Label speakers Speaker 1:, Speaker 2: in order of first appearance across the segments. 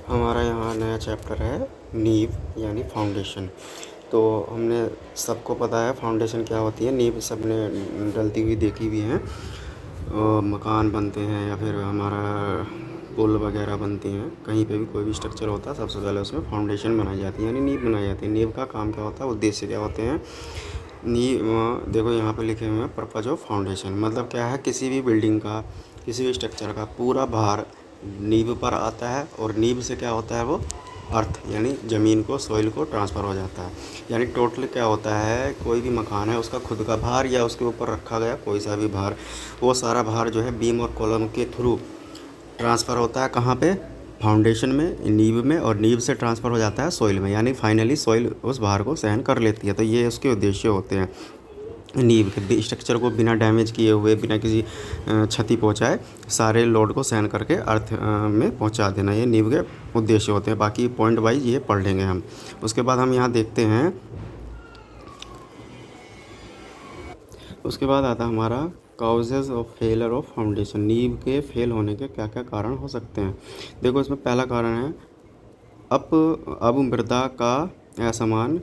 Speaker 1: हमारा यहाँ नया चैप्टर है नींव यानी फाउंडेशन। तो हमने सबको पता है फाउंडेशन क्या होती है। नींव सबने डलती हुई देखी हुई है। मकान बनते हैं या फिर हमारा पुल वगैरह बनती हैं, कहीं पे भी कोई भी स्ट्रक्चर होता है सबसे पहले उसमें फाउंडेशन बनाई जाती है यानी नींव बनाई जाती है। नींव का काम क्या होता है, उद्देश्य क्या होते हैं। नींव देखो यहाँ पे लिखे हुए हैं पर्पज ऑफ फाउंडेशन, मतलब क्या है, किसी भी बिल्डिंग का, किसी भी स्ट्रक्चर का पूरा भार नींव पर आता है और नींव से क्या होता है, वो अर्थ यानी ज़मीन को, सॉइल को ट्रांसफ़र हो जाता है। यानी टोटल क्या होता है, कोई भी मकान है उसका खुद का भार या उसके ऊपर रखा गया कोई सा भी भार, वो सारा भार जो है बीम और कॉलम के थ्रू ट्रांसफ़र होता है कहाँ पे, फाउंडेशन में, नींव में, और नींव से ट्रांसफ़र हो जाता है सॉइल में, यानी फाइनली सॉइल उस भार को सहन कर लेती है। तो ये उसके उद्देश्य होते हैं। नींव के स्ट्रक्चर को बिना डैमेज किए हुए, बिना किसी क्षति पहुंचाए सारे लोड को सहन करके अर्थ में पहुंचा देना, ये नींव के उद्देश्य होते हैं। बाकी पॉइंट वाइज ये पढ़ लेंगे हम। उसके बाद हम यहाँ देखते हैं, उसके बाद आता हमारा काउजेज़ ऑफ फेलर ऑफ फाउंडेशन। नींव के फेल होने के क्या क्या कारण हो सकते हैं। देखो इसमें पहला कारण है अब मृदा का असमान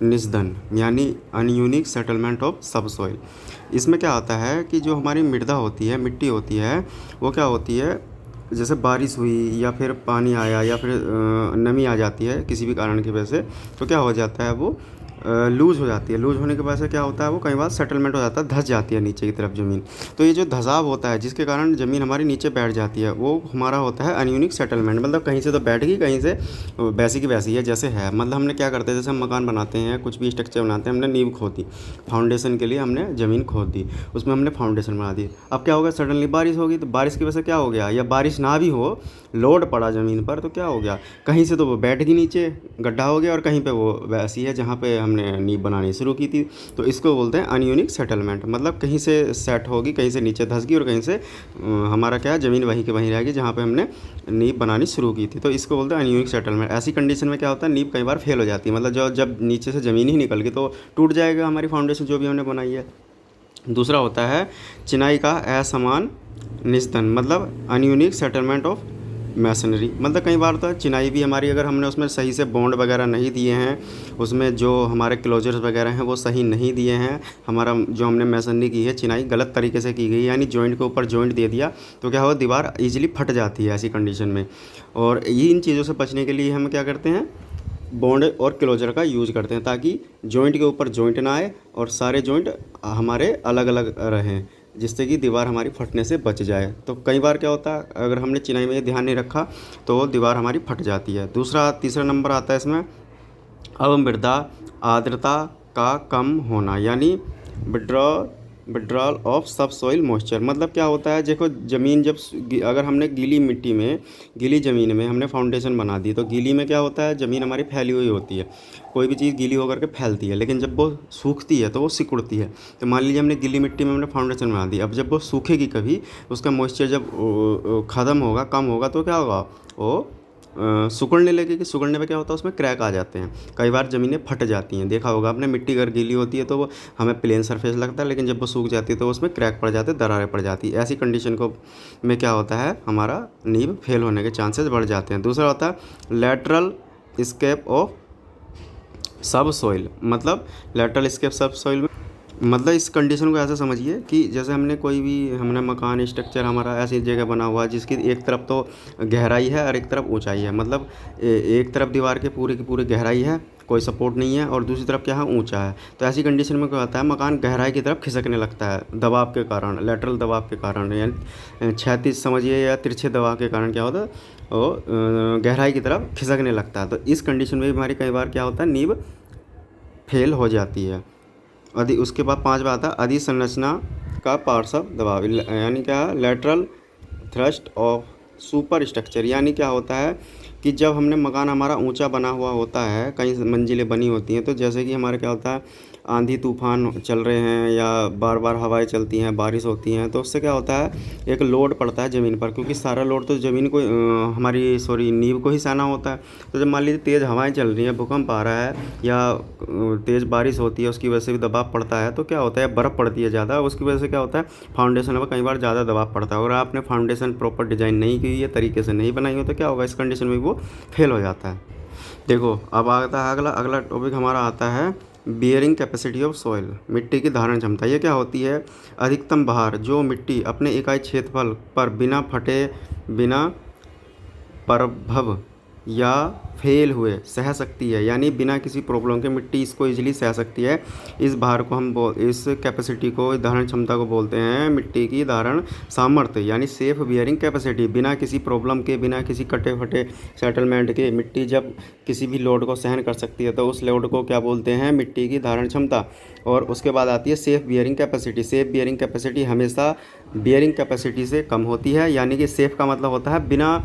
Speaker 1: निस्दन यानी अनयूनिक सेटलमेंट ऑफ सब सॉइल। इसमें क्या होता है कि जो हमारी मृदा होती है, मिट्टी होती है, वो क्या होती है, जैसे बारिश हुई या फिर पानी आया या फिर नमी आ जाती है किसी भी कारण की वजह से, तो क्या हो जाता है, वो लूज़ हो जाती है। लूज़ होने की वजह से क्या होता है, वो कई बार सेटलमेंट हो जाता है, धंस जाती है नीचे की तरफ ज़मीन। तो ये जो धंसाव होता है जिसके कारण ज़मीन हमारी नीचे बैठ जाती है, वो हमारा होता है अनयूनिक सेटलमेंट। मतलब कहीं से तो बैठ गई, कहीं से वैसी की वैसी है जैसे है। मतलब हमने क्या करते हैं, जैसे हम मकान बनाते हैं, कुछ भी स्ट्रक्चर बनाते हैं, हमने नींव खोद दी, फाउंडेशन के लिए हमने ज़मीन खोद दी, उसमें हमने फाउंडेशन बना दी। अब क्या होगा, सडनली बारिश होगी, तो बारिश की वजह से क्या हो गया, या बारिश ना भी हो, लोड पड़ा ज़मीन पर, तो क्या हो गया, कहीं से तो वो बैठ गई नीचे, गड्ढा हो गया, और कहीं पे वो वैसी है जहाँ पे हमने नींव बनानी शुरू की थी। तो इसको बोलते हैं अनयूनिक सेटलमेंट। मतलब कहीं से सेट होगी, कहीं से नीचे धंस गई, और कहीं से हमारा क्या है, ज़मीन वहीं के वहीं रहेगी जहाँ पे हमने नींव बनानी शुरू की थी। तो इसको बोलते हैं अनयूनिक सेटलमेंट। ऐसी कंडीशन में क्या होता है, नींव कई बार फेल हो जाती है, मतलब जब नीचे से ज़मीन ही निकल गई तो टूट जाएगा हमारी फाउंडेशन जो भी हमने बनाई है। दूसरा होता है चिनाई का असमान निस्दन, मतलब अनयूनिक सेटलमेंट ऑफ मैसनरी। मतलब कई बार तो चिनाई भी हमारी, अगर हमने उसमें सही से बॉन्ड वगैरह नहीं दिए हैं, उसमें जो हमारे क्लोजर्स वगैरह हैं वो सही नहीं दिए हैं, हमारा जो हमने मैसनरी की है, चिनाई गलत तरीके से की गई, यानी जॉइंट के ऊपर जॉइंट दे दिया, तो क्या होगा, दीवार ईजिली फट जाती है ऐसी कंडीशन में। और इन चीज़ों से बचने के लिए हम क्या करते हैं, बॉन्ड और क्लोजर का यूज करते हैं, ताकि जॉइंट के ऊपर जॉइंट ना आए और सारे जॉइंट हमारे अलग अलग रहें, जिससे कि दीवार हमारी फटने से बच जाए। तो कई बार क्या होता है, अगर हमने चिनाई में ये ध्यान नहीं रखा तो दीवार हमारी फट जाती है। तीसरा नंबर आता है इसमें अब मृदा आर्द्रता का कम होना, यानी विड्रॉल ऑफ सब सॉइल मॉइस्चर। मतलब क्या होता है, देखो ज़मीन जब अगर हमने गीली मिट्टी में, गीली ज़मीन में हमने फाउंडेशन बना दी, तो गीली में क्या होता है, ज़मीन हमारी फैली हुई होती है, कोई भी चीज़ गीली होकर के फैलती है, लेकिन जब वो सूखती है तो वो सिकुड़ती है। तो मान लीजिए हमने गीली मिट्टी में हमने फाउंडेशन बना दी, अब जब वो सूखेगी कभी, उसका मॉइस्चर जब ख़त्म होगा, कम होगा, तो क्या होगा, वो सिकुड़ने लगेगी। सिकुड़ने पे क्या होता है, उसमें क्रैक आ जाते हैं, कई बार ज़मीनें फट जाती हैं। देखा होगा आपने, मिट्टी अगर गीली होती है तो वो हमें प्लेन सरफेस लगता है, लेकिन जब वो सूख जाती है तो उसमें क्रैक पड़ जाते हैं, दरारें पड़ जाती है। ऐसी कंडीशन को में क्या होता है, हमारा नींव फेल होने के चांसेस बढ़ जाते हैं। दूसरा होता है लेटरल स्केप ऑफ सब सॉइल। मतलब लेटरल स्केप सब सॉइल, मतलब इस कंडीशन को ऐसे समझिए कि जैसे हमने मकान स्ट्रक्चर हमारा ऐसी जगह बना हुआ है जिसकी एक तरफ तो गहराई है और एक तरफ ऊंचाई है। मतलब एक तरफ दीवार के पूरी की पूरी गहराई है, कोई सपोर्ट नहीं है, और दूसरी तरफ क्या है, ऊंचा है। तो ऐसी कंडीशन में क्या होता है, मकान गहराई की तरफ खिसकने लगता है दबाव के कारण, लेटरल दबाव के कारण, यानी क्षैतिज समझिए या तिरछे दबाव के कारण क्या होता है, वो गहराई की तरफ खिसकने लगता है। तो इस कंडीशन में भी हमारी कई बार क्या होता है, नींव फेल हो जाती है। उसके बाद पाँचवा आता है अधिसंरचना का पार्श्व दबाव, यानी क्या, lateral thrust of super structure. यानी क्या होता है कि जब हमने मकान हमारा ऊंचा बना हुआ होता है, कई मंजिलें बनी होती हैं, तो जैसे कि हमारा क्या होता है, आंधी तूफान चल रहे हैं या बार बार हवाएं चलती हैं, बारिश होती हैं, तो उससे क्या होता है, एक लोड पड़ता है ज़मीन पर, क्योंकि सारा लोड तो ज़मीन को नींव को ही सहना होता है। तो जब मान लीजिए तेज़ हवाएं चल रही हैं, भूकंप आ रहा है या तेज़ बारिश होती है, उसकी वजह से भी दबाव पड़ता है, तो क्या होता है, बर्फ़ पड़ती है ज़्यादा, उसकी वजह से क्या होता है, फाउंडेशन पर कई बार ज़्यादा दबाव पड़ता है। अगर आपने फाउंडेशन प्रॉपर डिज़ाइन नहीं की है, तरीके से नहीं बनाई हो, तो क्या होगा, इस कंडीशन में वो फेल हो जाता है। देखो अब आता है अगला टॉपिक हमारा आता है बियरिंग कैपेसिटी ऑफ सॉइल, मिट्टी की धारण क्षमता। ये क्या होती है, अधिकतम भार जो मिट्टी अपने इकाई क्षेत्रफल पर बिना फटे, बिना प्रभव या फेल हुए सह सकती है, यानी बिना किसी प्रॉब्लम के मिट्टी इसको इजीली सह सकती है। इस भार को इस कैपेसिटी को, धारण क्षमता को बोलते हैं मिट्टी की धारण सामर्थ्य, यानी सेफ बियरिंग कैपेसिटी। बिना किसी प्रॉब्लम के, बिना किसी कटे फटे सेटलमेंट के मिट्टी जब किसी भी लोड को सहन कर सकती है, तो उस लोड को क्या बोलते हैं, मिट्टी की धारण क्षमता। और उसके बाद आती है safe bearing capacity. Safe bearing capacity हमेशा बियरिंग कैपेसिटी से कम होती है, यानी कि सेफ का मतलब होता है बिना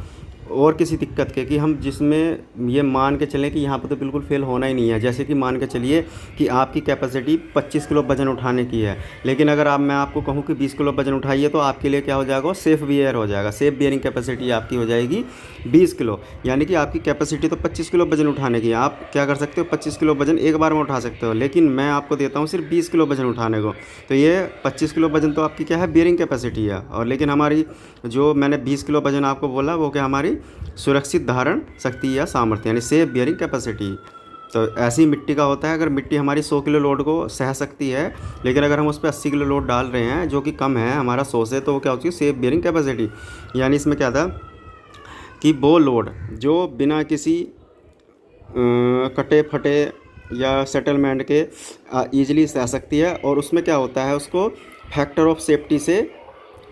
Speaker 1: और किसी दिक्कत के, कि हम जिसमें ये मान के चलें कि यहाँ पर तो बिल्कुल फेल होना ही नहीं है। जैसे कि मान के चलिए कि आपकी कैपेसिटी 25 किलो वज़न उठाने की है, लेकिन अगर मैं आपको कहूँ कि 20 किलो वज़न उठाइए, तो आपके लिए क्या हो जाएगा, सेफ बियर हो जाएगा। सेफ बियरिंग कैपेसिटी आपकी हो जाएगी 20 किलो, यानी कि आपकी कैपेसिटी तो 25 किलो वज़न उठाने की है। आप क्या कर सकते हो, 25 किलो वज़न एक बार में उठा सकते हो, लेकिन मैं आपको देता हूँ सिर्फ 20 किलो वज़न उठाने को। तो ये 25 किलो वज़न तो आपकी क्या है, बियरिंग कैपेसिटी है। और लेकिन हमारी जो मैंने 20 किलो वज़न आपको बोला, वो क्या हमारी सुरक्षित धारण शक्ति या सामर्थ्य, यानी सेफ बियरिंग कैपेसिटी। तो ऐसी मिट्टी का होता है, अगर मिट्टी हमारी 100 किलो लोड को सह सकती है, लेकिन अगर हम उस पर 80 किलो लोड डाल रहे हैं जो कि कम है हमारा 100 से, तो वो क्या होती है, सेफ बियरिंग कैपेसिटी। यानी इसमें क्या था कि वो लोड जो बिना किसी कटे फटे या सेटलमेंट के ईजिली सह सकती है, और उसमें क्या होता है, उसको फैक्टर ऑफ सेफ्टी से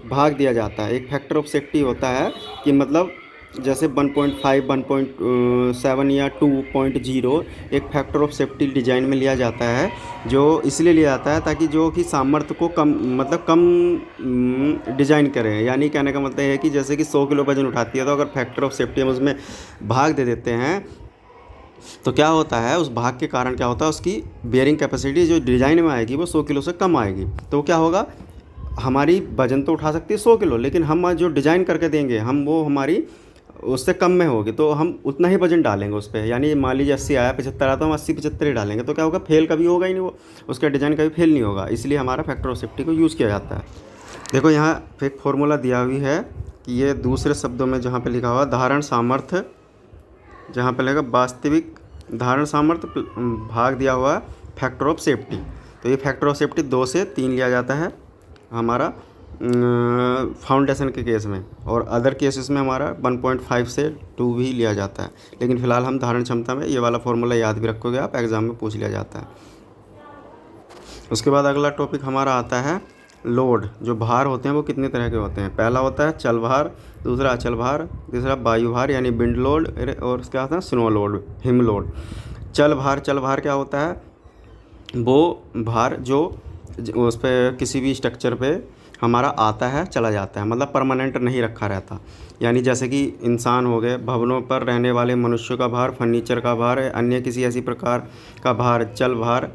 Speaker 1: भाग दिया जाता है। एक फैक्टर ऑफ सेफ्टी होता है कि मतलब जैसे 1.5, 1.7 या 2.0 एक फैक्टर ऑफ सेफ्टी डिज़ाइन में लिया जाता है, जो इसलिए लिया जाता है ताकि जो कि सामर्थ्य को कम डिज़ाइन करें। यानी कहने का मतलब है कि जैसे कि 100 किलो वजन उठाती है, तो अगर फैक्टर ऑफ सेफ्टी हम उसमें भाग दे देते हैं, तो क्या होता है, उस भाग के कारण क्या होता है, उसकी बियरिंग कैपेसिटी जो डिज़ाइन में आएगी वो 100 किलो से कम आएगी। तो क्या होगा, हमारी वजन तो उठा सकती है 100 किलो, लेकिन हम जो डिज़ाइन करके देंगे हम वो हमारी उससे कम में होगी, तो हम उतना ही वजन डालेंगे उस पर। यानी मान लीजिए 80 आया, 75 आया, तो हम 80-75 ही डालेंगे। तो क्या होगा, फेल कभी होगा ही नहीं, वो उसका डिज़ाइन कभी फेल नहीं होगा। इसलिए हमारा फैक्टर ऑफ सेफ्टी को यूज़ किया जाता है। देखो यहाँ एक फॉर्मूला दिया हुई है कि ये दूसरे शब्दों में जहाँ पे लिखा हुआ धारण सामर्थ्य, जहाँ पे लगेगा वास्तविक धारण सामर्थ्य भाग दिया हुआ है फैक्टर ऑफ सेफ्टी। तो ये फैक्टर ऑफ सेफ्टी 2 से 3 लिया जाता है हमारा फाउंडेशन के केस में, और अदर केसेस में हमारा 1.5 से 2 भी लिया जाता है। लेकिन फ़िलहाल हम धारण क्षमता में ये वाला फॉर्मूला याद भी रखोगे आप, एग्ज़ाम में पूछ लिया जाता है। उसके बाद अगला टॉपिक हमारा आता है लोड। जो भार होते हैं वो कितने तरह के होते हैं। पहला होता है चल भार, दूसरा अचल भार, तीसरा वायु भार यानी विंड लोड, और उसके आता है स्नो लोड, हिम लोड। चल भार क्या होता है, वो भार जो उस पर किसी भी स्ट्रक्चर पे हमारा आता है चला जाता है, मतलब परमानेंट नहीं रखा रहता। यानी जैसे कि इंसान हो गए, भवनों पर रहने वाले मनुष्यों का भार, फर्नीचर का भार, अन्य किसी ऐसी प्रकार का भार चल भार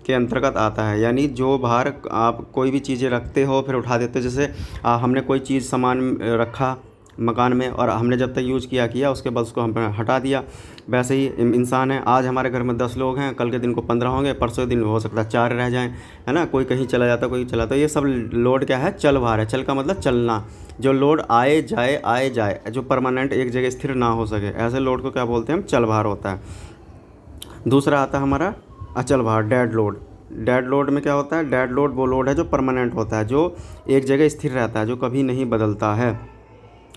Speaker 1: के अंतर्गत आता है। यानी जो भार आप कोई भी चीज़ें रखते हो फिर उठा देते हो, जैसे हमने कोई चीज़ सामान रखा मकान में और हमने जब तक यूज़ किया उसके बाद उसको हमने हटा दिया, वैसे ही इंसान है। आज हमारे घर में 10 लोग हैं, कल के दिन को 15 होंगे, परसों दिन हो सकता है 4 रह जाएं, है ना, कोई कहीं चला जाता कोई चला। तो ये सब लोड क्या है, चल भार है। चल का मतलब चलना, जो लोड आए जाए, जो परमानेंट एक जगह स्थिर ना हो सके, ऐसे लोड को क्या बोलते हैं हम, चल भार होता है। दूसरा आता है हमारा अचल भार, डेड लोड। डेड लोड में क्या होता है, डेड लोड वो लोड है जो परमानेंट होता है, जो एक जगह स्थिर रहता है, जो कभी नहीं बदलता है।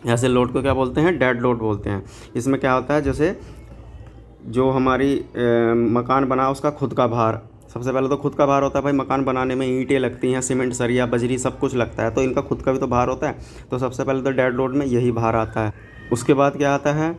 Speaker 1: ऐसे लोड को क्या बोलते हैं, डेड लोड बोलते हैं। इसमें क्या होता है, जैसे जो हमारी मकान बना उसका खुद का भार, सबसे पहले तो खुद का भार होता है। भाई मकान बनाने में ईंटें लगती हैं, सीमेंट, सरिया, बजरी सब कुछ लगता है, तो इनका खुद का भी तो भार होता है। तो सबसे पहले तो डेड लोड में यही भार आता है। उसके बाद क्या आता है,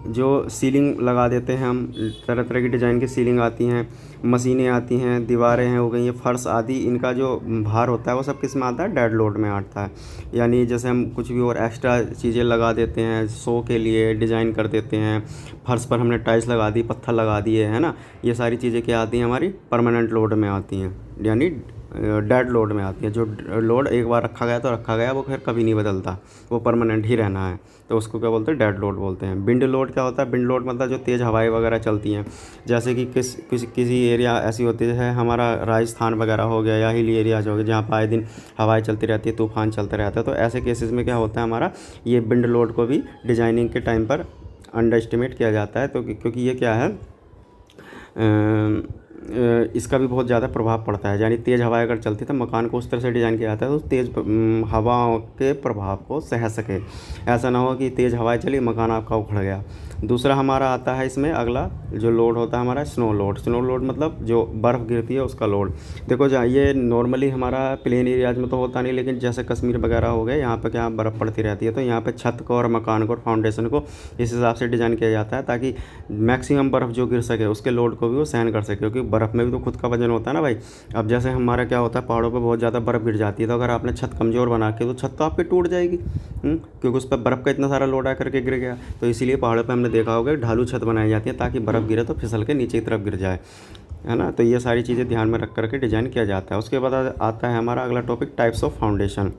Speaker 1: जो सीलिंग लगा देते हैं हम, तरह तरह की डिज़ाइन की सीलिंग आती हैं, मशीनें आती हैं, दीवारें हैं हो गई, ये फर्श आदि, इनका जो भार होता है वो सब किस में आता है, डेड लोड में आता है। यानी जैसे हम कुछ भी और एक्स्ट्रा चीज़ें लगा देते हैं शो के लिए, डिज़ाइन कर देते हैं, फर्श पर हमने टाइल्स लगा दी, पत्थर लगा दिए, है ना, ये सारी चीज़ें क्या आती हैं, हमारी परमानेंट लोड में आती हैं, यानी डेड लोड में आती है। जो लोड एक बार रखा गया तो रखा गया, वो फिर कभी नहीं बदलता, वो परमानेंट ही रहना है, तो उसको क्या बोलते हैं, डेड लोड बोलते हैं। विंड लोड क्या होता है, विंड लोड मतलब जो तेज़ हवाएं वगैरह चलती हैं, जैसे कि किसी एरिया ऐसी होती है, हमारा राजस्थान वगैरह हो गया या हिली एरियाज हो गए, जहाँ पर आए दिन हवाएं चलती रहती है, तूफान चलते रहता है, तो ऐसे केसेस में क्या होता है, हमारा ये विंड लोड को भी डिजाइनिंग के टाइम पर अंडर एस्टिमेट किया जाता है। तो क्योंकि ये क्या है, इसका भी बहुत ज़्यादा प्रभाव पड़ता है, यानी तेज़ हवाएं अगर चलती है तो मकान को उस तरह से डिज़ाइन किया जाता है तो तेज़ हवाओं के प्रभाव को सह सके, ऐसा ना हो कि तेज़ हवाएं चली मकान आपका उखड़ गया। दूसरा हमारा आता है इसमें अगला जो लोड होता है हमारा, स्नो लोड। स्नो लोड मतलब जो बर्फ़ गिरती है उसका लोड। देखो जहाँ ये नॉर्मली हमारा प्लेन एरियाज में तो होता नहीं, लेकिन जैसे कश्मीर वगैरह हो गए, यहाँ पे क्या बर्फ़ पड़ती रहती है, तो यहाँ पे छत को और मकान को और फाउंडेशन को इस हिसाब से डिज़ाइन किया जाता है ताकि मैक्सिमम बर्फ़ जो गिर सके उसके लोड को भी वो सहन कर सके, क्योंकि बर्फ़ में भी तो खुद का वजन होता है ना भाई। अब जैसे हमारा क्या होता है, पहाड़ों पे बहुत ज़्यादा बर्फ़ गिर जाती है, तो अगर आपने छत कमज़ोर बना के, तो छत तो आपकी टूट जाएगी, क्योंकि उस पर बर्फ़ का इतना सारा लोड आ करके गिर गया। तो इसीलिए पहाड़ों पे हमने देखा होगा ढालू छत बनाई जाती है ताकि बर्फ़ गिरे तो फिसल के नीचे की तरफ गिर जाए, है ना। तो ये सारी चीज़ें ध्यान में रख करके डिज़ाइन किया जाता है। उसके बाद आता है हमारा अगला टॉपिक, टाइप्स ऑफ फाउंडेशन।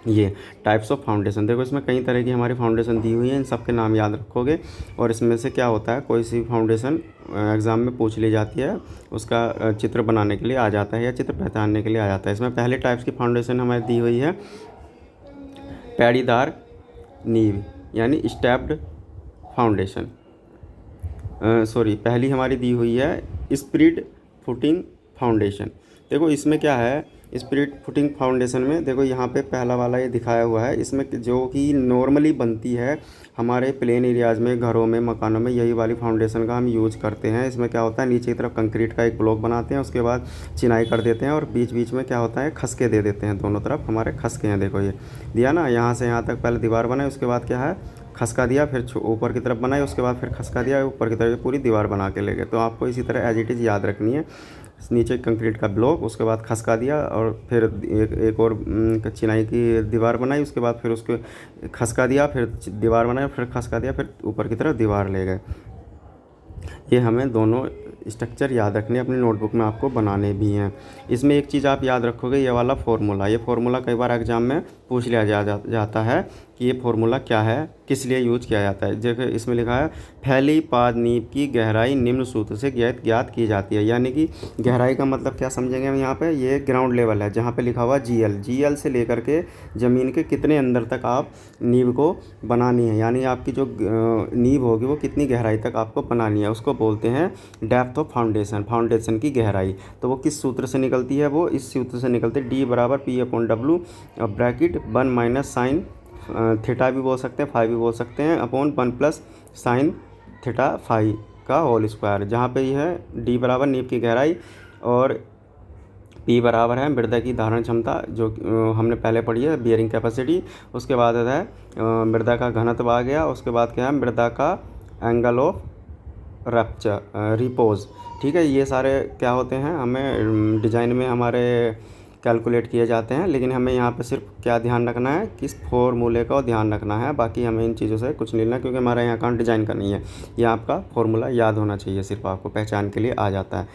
Speaker 1: ये टाइप्स ऑफ फाउंडेशन, देखो इसमें कई तरह की हमारी फाउंडेशन दी हुई है, इन सब के नाम याद रखोगे। और इसमें से क्या होता है, कोई सी फाउंडेशन एग्ज़ाम में पूछ ली जाती है, उसका चित्र बनाने के लिए आ जाता है या चित्र पहचानने के लिए आ जाता है। इसमें पहले टाइप्स की फाउंडेशन हमारी दी हुई है, पैड़ीदार नींव यानी स्टेप्ड फाउंडेशन। सॉरी, पहली हमारी दी हुई है स्प्रिड फुटिंग फाउंडेशन। देखो इसमें क्या है, स्प्रिड फुटिंग फाउंडेशन में देखो यहाँ पे पहला वाला ये दिखाया हुआ है, इसमें जो कि नॉर्मली बनती है हमारे प्लेन एरियाज़ में, घरों में, मकानों में, यही वाली फाउंडेशन का हम यूज़ करते हैं। इसमें क्या होता है, नीचे की तरफ कंक्रीट का एक ब्लॉक बनाते हैं, उसके बाद चिनाई कर देते हैं और बीच बीच में क्या होता है, खसके दे देते हैं, दोनों तरफ हमारे खसके हैं। देखो ये दिया ना, यहाँ से यहाँ तक पहले दीवार बनाई, उसके बाद क्या है, खसका दिया, फिर ऊपर की तरफ बनाई, उसके बाद फिर खसका दिया, ऊपर की तरफ पूरी दीवार बना के ले गए। तो आपको इसी तरह एज इट इज़ याद रखनी है, नीचे कंक्रीट का ब्लॉक, उसके बाद खसका दिया और फिर एक और चिनाई की दीवार बनाई, उसके बाद फिर उसको खसका दिया, फिर दीवार बनाई, फिर खसका दिया, फिर ऊपर की तरफ दीवार ले गए। ये हमें दोनों स्ट्रक्चर याद रखने, अपनी नोटबुक में आपको बनाने भी हैं। इसमें एक चीज़ आप याद रखोगे, ये वाला फार्मूला, ये फार्मूला कई बार एग्जाम में पूछ लिया जाता है कि ये फार्मूला क्या है, किस लिए यूज किया जाता है। जैसे इसमें लिखा है, फैली पाद नींव की गहराई निम्न सूत्र से ज्ञात की जाती है। यानी कि गहराई का मतलब क्या समझेंगे हम यहाँ पे, ये ग्राउंड लेवल है जहाँ पे लिखा हुआ GL से लेकर के ज़मीन के कितने अंदर तक आप नींव को बनानी है, यानी आपकी जो नींव होगी वो कितनी गहराई तक आपको बनानी है, उसको बोलते हैं डेप्थ ऑफ फाउंडेशन, फाउंडेशन की गहराई। तो वो किस सूत्र से निकलती है, वो इस सूत्र से निकलती है, D = P/W bracket 1 - sine theta भी बोल सकते हैं, फाई भी बोल सकते हैं, अपॉन 1 + साइन थीटा फाई का होल स्क्वायर। जहाँ पे ये है D = नींव की गहराई और P बराबर है मृदा की धारण क्षमता, जो हमने पहले पढ़ी है, बियरिंग कैपेसिटी। उसके बाद है मृदा का घनत्व आ गया, उसके बाद क्या है, मृदा का एंगल ऑफ रप्चर रिपोज। ठीक है, ये सारे क्या होते हैं, हमें डिज़ाइन में हमारे कैलकुलेट किए जाते हैं, लेकिन हमें यहाँ पे सिर्फ क्या ध्यान रखना है, किस फॉर्मूले का ध्यान रखना है, बाकी हमें इन चीज़ों से कुछ नहीं लेना, क्योंकि हमारा यहाँ अकाउंट डिज़ाइन करनी है। ये आपका फॉर्मूला याद होना चाहिए, सिर्फ आपको पहचान के लिए आ जाता है।